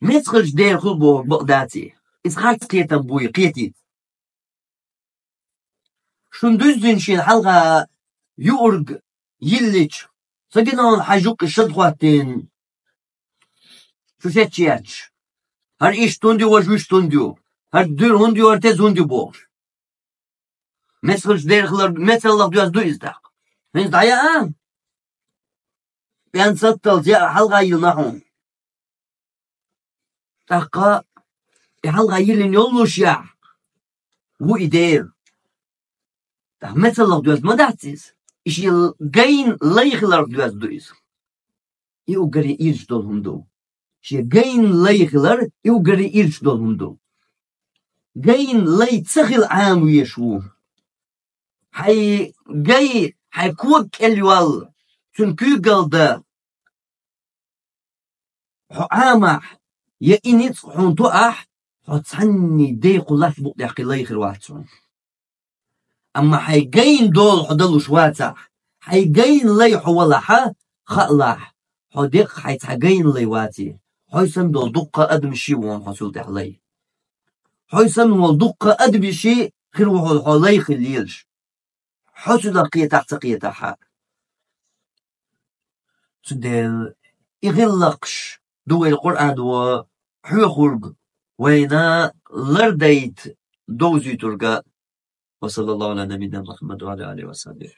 متخش دير خلبو بقداتي إسخاك قيتا بوي قيتي شون دوزدين شي الحلقة يورج يليش سجنا الحاجوك الشدخواتين شو شاتشياتش هر إيش تونديو وجوش تونديو هر دير هونديو هر تز هونديو بوش متخش دير خلر متر الله بدوز دو إزداق هنز دعيا بيان ستل زي حلقة يلناهم تاقا الحلقة يلين يولوش يا هو إدير تاق متر الله بدوز ما دعتيز إيش يلقين ليخلر بدوز دويز يوغري إيرش دولهم دو شي جين ليخلر يوغري إيرش دولهم دو جين لي تسخل عام ويشوه حي جاي حيكوك اليوال تنكو قلدا عامح يا إنيت حونتو أح حتصحني دي قلاش بقى يحكي الله يخير واتسون أما حي جين دول حضلو شواتا حي جين لي حولها خألاح حديق حيتحجين لي واتي حيسن دول دقة أدم شي وهم حصلت علي حيسن والدقة أدم شي خير وحول حولي خليلش حسن قيتا قيتا حق تدل إغلقش دو القرآن دو حيخرج وينا لرديت دوزي ترقى وصلى الله على نبينا محمد وعلى آله وصحبه